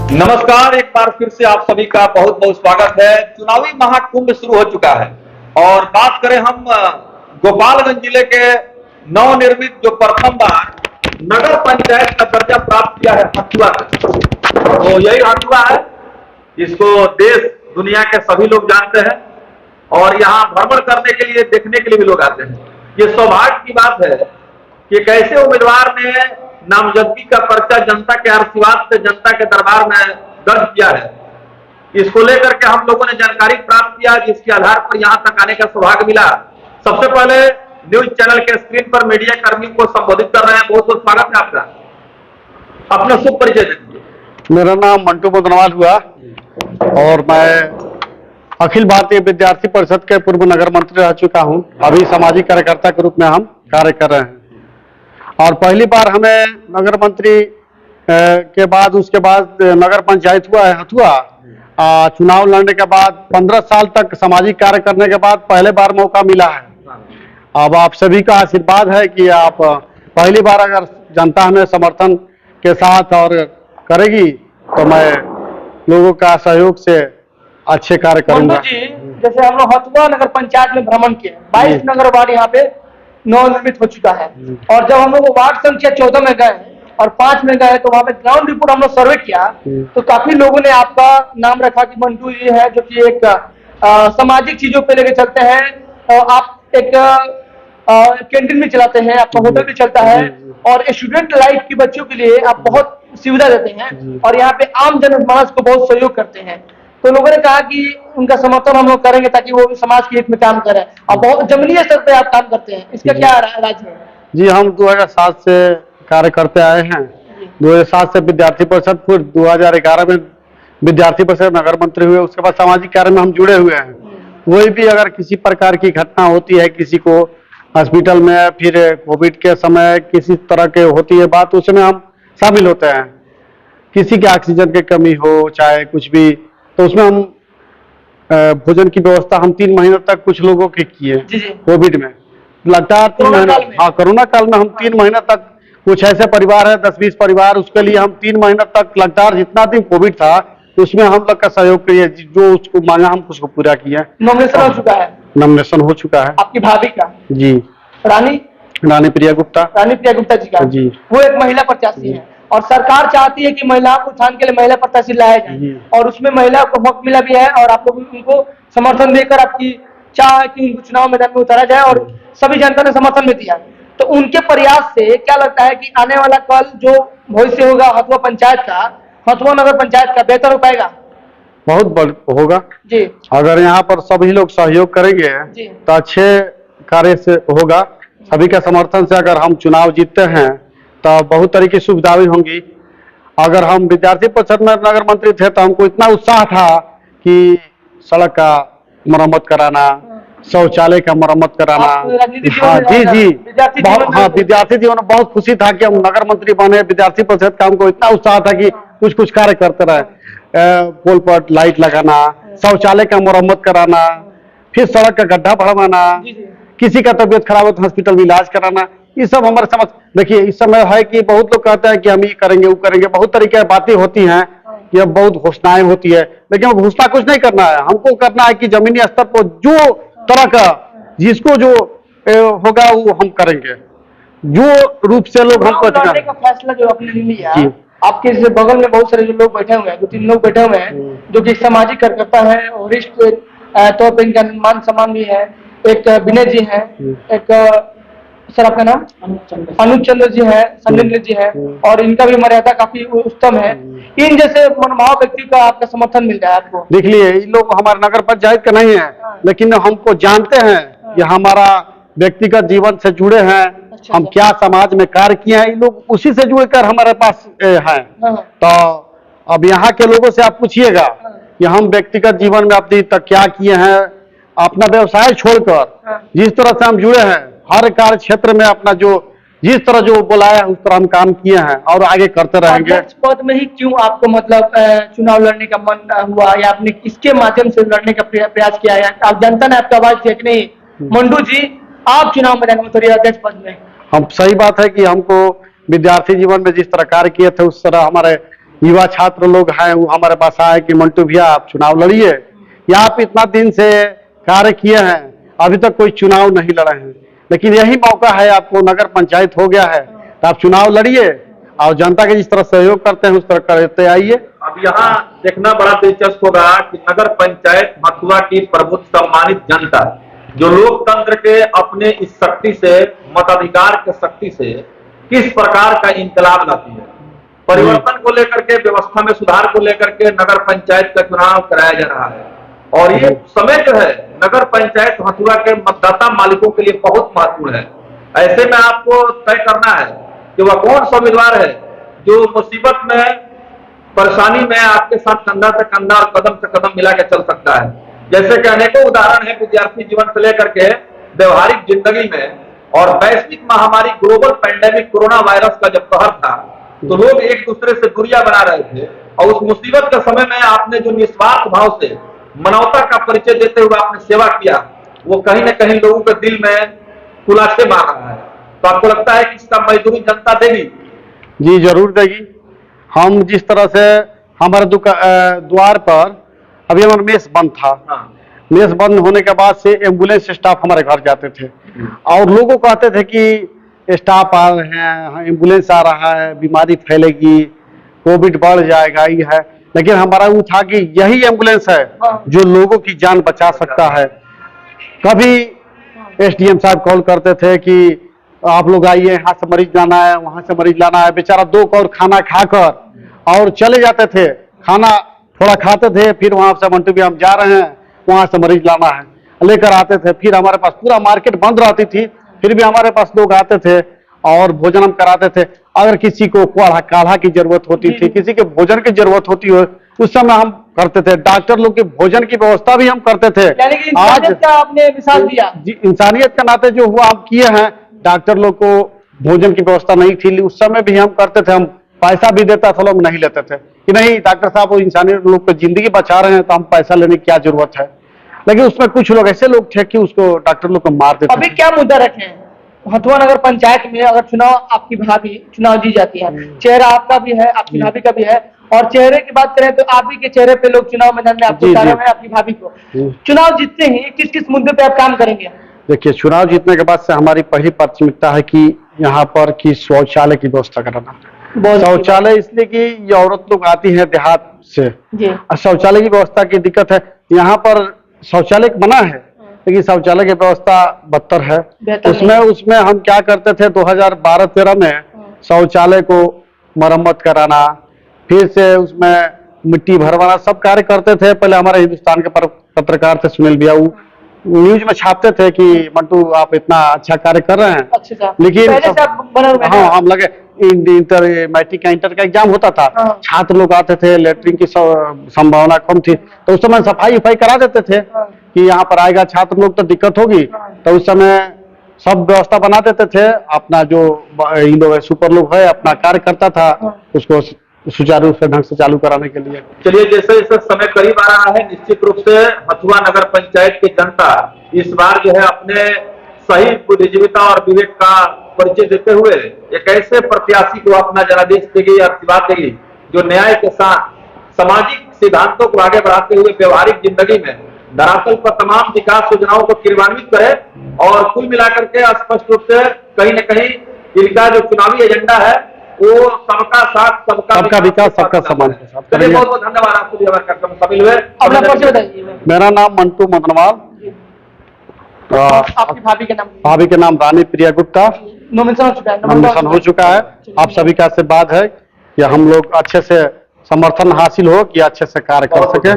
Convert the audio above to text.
नमस्कार, एक बार फिर से आप सभी का बहुत बहुत स्वागत है। चुनावी महाकुंभ शुरू हो चुका है और बात करें हम गोपालगंज जिले के नवनिर्मित जो प्रथम बार नगर पंचायत का दर्जा प्राप्त किया है हथुआ से। तो यही हथुआ है, इसको देश दुनिया के सभी लोग जानते हैं और यहाँ भ्रमण करने के लिए, देखने के लिए भी लोग आते हैं। ये सौभाग्य की बात है कि कैसे उम्मीदवार ने नामजदगी का पर्चा जनता के आशीर्वाद से जनता के दरबार में दर्ज किया है। इसको लेकर के हम लोगों ने जानकारी प्राप्त किया, जिसके आधार पर यहाँ तक आने का सौभाग्य मिला। सबसे पहले न्यूज चैनल के स्क्रीन पर मीडिया कर्मी को संबोधित कर रहे हैं। बहुत बहुत स्वागत है आपका। अपना शुभ परिचय दीजिए। मेरा नाम मंटू मुदनवाल हुआ और मैं अखिल भारतीय विद्यार्थी परिषद के पूर्व नगर मंत्री रह चुका हूं। अभी सामाजिक कार्यकर्ता के रूप में हम कार्य कर रहे हैं और पहली बार हमें नगर मंत्री के बाद उसके बाद नगर पंचायत हुआ है हथुआ। चुनाव लड़ने के बाद 15 साल तक सामाजिक कार्य करने के बाद पहले बार मौका मिला है। अब आप सभी का आशीर्वाद है कि आप पहली बार अगर जनता हमें समर्थन के साथ और करेगी तो मैं लोगों का सहयोग से अच्छे कार्य करूंगा। जी, जैसे हम लोग हथुआ नगर पंचायत में भ्रमण किए, 22 नगर वार्ड यहाँ पे नवनिर्मित हो चुका है और जब हम लोग वार्ड संख्या 14 में गए और 5 में गए तो वहाँ पे ग्राउंड रिपोर्ट हम लोग सर्वे किया तो काफी लोगों ने आपका नाम रखा कि मंटू ये है जो कि एक सामाजिक चीजों पे लेके चलते हैं। आप एक कैंटीन भी चलाते हैं, आपका होटल भी चलता है और स्टूडेंट लाइफ की बच्चों के लिए आप बहुत सुविधा देते हैं और यहाँ पे आम जनमानस को बहुत सहयोग करते हैं। तो लोगों ने कहा कि उनका समर्थन हम लोग करेंगे ताकि वो भी समाज के हित में काम करें और बहुत जमीनी स्तर पे आप काम करते हैं, इसका क्या राज है? जी, हम 2007 से कार्य करते आए हैं। 2007 से विद्यार्थी परिषद, फिर 2011 में विद्यार्थी परिषद नगर मंत्री हुए। उसके बाद सामाजिक कार्य में हम जुड़े हुए हैं। कोई भी अगर किसी प्रकार की घटना होती है, किसी को हॉस्पिटल में, फिर कोविड के समय किसी तरह के होती है बात, उसमें हम शामिल होते हैं। किसी के ऑक्सीजन की कमी हो चाहे कुछ भी, तो उसमें हम भोजन की व्यवस्था हम 3 महीने तक कुछ लोगों की किए कोविड में। लगातार 3 महीने, हाँ कोरोना काल में हम 3 महीने तक, कुछ ऐसे परिवार है 10-20 परिवार, उसके लिए हम 3 महीने तक लगातार जितना दिन कोविड था उसमें हम लोग का सहयोग किए, जो उसको मांगा हम उसको पूरा किया। नॉमिनेशन हो चुका है? नॉमिनेशन हो चुका है। आपकी भाभी का? जी, रानी प्रिया गुप्ता। रानी प्रिया गुप्ता जी का? जी, वो एक महिला प्रत्याशी है और सरकार चाहती है कि महिलाओं को उत्थान के लिए महिला प्रत्याशी लाया जाए और उसमें महिला को हक मिला भी है और आप लोग उनको समर्थन देकर आपकी चाह है कि उनको चुनाव मैदान में उतारा जाए और सभी जनता ने समर्थन भी दिया। तो उनके प्रयास से क्या लगता है कि आने वाला कल जो भविष्य होगा हथुआ पंचायत का, हथुआ नगर पंचायत का, बेहतर हो पाएगा? बहुत होगा जी। अगर यहाँ पर सभी लोग सहयोग करेंगे तो अच्छे कार्य से होगा। सभी के समर्थन से अगर हम चुनाव जीतते हैं तो बहुत तरह की सुविधाएं होंगी। अगर हम विद्यार्थी परिषद में नगर मंत्री थे तो हमको इतना उत्साह था कि सड़क का मरम्मत कराना, शौचालय का मरम्मत कराना। हाँ जी जी, विद्यार्थी जीवन में बहुत खुशी था कि हम नगर मंत्री बने। विद्यार्थी परिषद का हमको इतना उत्साह था कि कुछ कुछ कार्य करते रहे। पोल पर लाइट लगाना, शौचालय का मरम्मत कराना, फिर सड़क का गड्ढा भरवाना, किसी का तबियत खराब हो तो हॉस्पिटल में इलाज कराना, ये सब हमारे समझ। देखिए इस समय है कि बहुत लोग कहते हैं कि हम ये करेंगे वो करेंगे, बहुत तरीके की बातें होती हैं कि अब बहुत घोषणाएं होती है, लेकिन घोषणा कुछ नहीं करना है। हमको करना है कि जमीनी स्तर पर जो तरह का जिसको जो होगा वो हम करेंगे, जो रूप से लोग हमको लड़ने का फैसला जो आपने लिया। आपके बगल में बहुत सारे जो लोग बैठे हुए हैं, 2-3 लोग बैठे हुए हैं जो कि सामाजिक कार्यकर्ता है और वरिष्ठ तौर पर इनका मान सम्मान भी है। एक विनय जी है, एक सर आपका नाम अनुज चंद्र जी है, संदिग्ध जी है और इनका भी मर्यादा काफी उत्तम है। इन जैसे मनोभाव व्यक्ति का आपका समर्थन मिल जाए आपको। देख लिए इन लोग हमारे नगर पंचायत का नहीं है, लेकिन हमको जानते हैं कि हमारा व्यक्तिगत जीवन से जुड़े हैं। हम क्या समाज में कार्य किए हैं, इन लोग उसी से जुड़कर हमारे पास हैं। तो अब यहाँ के लोगों से आप पूछिएगा कि हम व्यक्तिगत जीवन में अपनी तक क्या किए हैं, अपना व्यवसाय छोड़कर जिस तरह से हम जुड़े हैं, हर कार्य क्षेत्र में अपना जो जिस तरह जो बुलाया उस तरह हम काम किए हैं और आगे करते रहेंगे। अध्यक्ष पद में ही क्यों आपको मतलब चुनाव लड़ने का मन हुआ या आपने किसके माध्यम से लड़ने का प्रयास किया है? आप जनता ने आपकी आवाज दी कि नहीं मंटू जी आप चुनाव मैदान में उतरिए अध्यक्ष पद में? हम सही बात है कि हमको विद्यार्थी जीवन में जिस तरह कार्य किए थे उस तरह हमारे युवा छात्र लोग हैं वो हमारे पास आए कि मंटू भैया आप चुनाव लड़िए, या आप इतना दिन से कार्य किए हैं अभी तक कोई चुनाव नहीं लड़े हैं, लेकिन यही मौका है, आपको नगर पंचायत हो गया है तो आप चुनाव लड़िए और जनता के जिस तरह सहयोग करते हैं उस तरह करते आइए। अब यहाँ देखना बड़ा दिलचस्प होगा कि नगर पंचायत हथुआ की प्रबुद्ध सम्मानित जनता जो लोकतंत्र के अपने इस शक्ति से, मताधिकार के शक्ति से किस प्रकार का इंकलाब लाती है। परिवर्तन को लेकर के, व्यवस्था में सुधार को लेकर के नगर पंचायत का चुनाव कराया जा रहा है और ये समय जो है नगर पंचायत हथुआ के मतदाता मालिकों के लिए बहुत महत्वपूर्ण है। ऐसे में आपको तय करना है कि वह कौन सा उम्मीदवार है जो मुसीबत में, परेशानी में आपके साथ कंधा से कंधा और कदम से कदम मिला के चल सकता है। जैसे कि अनेकों उदाहरण है विद्यार्थी जीवन से लेकर के व्यवहारिक जिंदगी में, और वैश्विक महामारी ग्लोबल पैंडेमिक कोरोना वायरस का जब कहर था तो लोग एक दूसरे से दूरियां बना रहे थे और उस मुसीबत के समय में आपने जो निस्वार्थ भाव से मानवता का परिचय देते हुए आपने सेवा किया, वो कहीं न कहीं लोगों के दिल में खुलासे मार रहा है। तो आपको लगता है कि इसका मजदूरी जनता देगी? जी जरूर देगी। हम जिस तरह से हमारे द्वार पर अभी हमारा मेस बंद था, मेस बंद होने के बाद से एम्बुलेंस स्टाफ हमारे घर जाते थे और लोगों को कहते थे कि स्टाफ आ रहे हैं, एम्बुलेंस आ रहा है, बीमारी फैलेगी, कोविड बढ़ जाएगा, ये है। लेकिन हमारा वो था कि यही एम्बुलेंस है जो लोगों की जान बचा सकता है। कभी एसडीएम साहब कॉल करते थे कि आप लोग आइए, यहाँ से मरीज लाना है, वहां से मरीज लाना है। बेचारा 2 कौर खाना खाकर और चले जाते थे, खाना थोड़ा खाते थे, फिर वहां से मंटू भी हम जा रहे हैं, वहां से मरीज लाना है, लेकर आते थे। फिर हमारे पास पूरा मार्केट बंद रहती थी, फिर भी हमारे पास लोग आते थे और भोजन हम कराते थे। अगर किसी को काढ़ा की जरूरत होती थी, किसी के भोजन की जरूरत होती हो, उस समय हम करते थे। डॉक्टर लोग के भोजन की व्यवस्था भी हम करते थे। आज का आपने मिसाल दिया, इंसानियत के नाते जो हुआ हम किए हैं। डॉक्टर लोग को भोजन की व्यवस्था नहीं थी, उस समय भी हम करते थे। हम पैसा भी देता था, लोग नहीं लेते थे कि नहीं डॉक्टर साहब वो इंसानियत लोग को जिंदगी बचा रहे हैं तो हम पैसा लेने की क्या जरूरत है। लेकिन उसमें कुछ लोग ऐसे लोग थे कि उसको डॉक्टर लोग को मार देते। अभी क्या मुद्दा रखे हैं हथुआ नगर पंचायत में? अगर चुनाव आपकी भाभी चुनाव जी जाती है, चेहरा आपका भी है, आपकी भाभी का भी है, और चेहरे की बात करें तो आप ही के चेहरे पे लोग चुनाव मैदान में आपको उतारे हुए हैं, आपकी भाभी को। चुनाव जीतते ही किस किस मुद्दे पे आप काम करेंगे? देखिए, चुनाव जीतने के बाद से हमारी पहली प्राथमिकता है कि यहाँ पर की शौचालय की व्यवस्था कराना। शौचालय इसलिए कि ये औरत लोग आती है देहात से, शौचालय की व्यवस्था की दिक्कत है। यहाँ पर शौचालय बना है लेकिन शौचालय की व्यवस्था बदतर है। उसमें हम क्या करते थे 2012-13 में शौचालय को मरम्मत कराना, फिर से उसमें मिट्टी भरवाना, सब कार्य करते थे। पहले हमारे हिंदुस्तान के पत्रकार थे सुनील भैया, न्यूज में छापते थे कि मंटू आप इतना अच्छा कार्य कर रहे हैं। अच्छा, लेकिन हाँ, हम लगे मैट्रिक का इंटर का एग्जाम होता था, छात्र लोग आते थे, लेटरिन की संभावना कम थी, तो उस समय सफाई करा देते थे कि यहाँ पर आएगा छात्र लोग तो दिक्कत होगी, तो उस समय सब व्यवस्था बना देते थे। अपना जो इन लोग सुपर लोग है अपना कार्य करता था, उसको सुचारू रूप से ढंग से चालू कराने के लिए। चलिए, जैसे जैसे समय करीब आ रहा है, निश्चित रूप से हथुआ नगर पंचायत की जनता इस बार जो है अपने सही बुद्धिजीविता और विवेक का परिचय देते हुए एक ऐसे प्रत्याशी को अपना जनादेश देगी, आशीर्वाद देगी जो न्याय के साथ सामाजिक सिद्धांतों को आगे बढ़ाते हुए व्यवहारिक जिंदगी में धरातल पर तमाम विकास योजनाओं को क्रियान्वित करे। और कुल मिलाकर के स्पष्ट रूप से कहीं न कहीं इनका जो चुनावी एजेंडा है वो सबका साथ, सबका विकास, सबका सम्मान। चलिए, बहुत बहुत धन्यवाद आपको हमारे कार्यक्रम में शामिल हुए। अपना परिचय बताइए। मेरा नाम मंटू मदनवाल, आपकी भाभी के नाम? भाभी के नाम रानी प्रिया गुप्ता। नॉमिनेशन हो चुका है। आप सभी का आशीर्वाद है कि हम लोग अच्छे से समर्थन हासिल हो कि अच्छे से कार्य कर सके।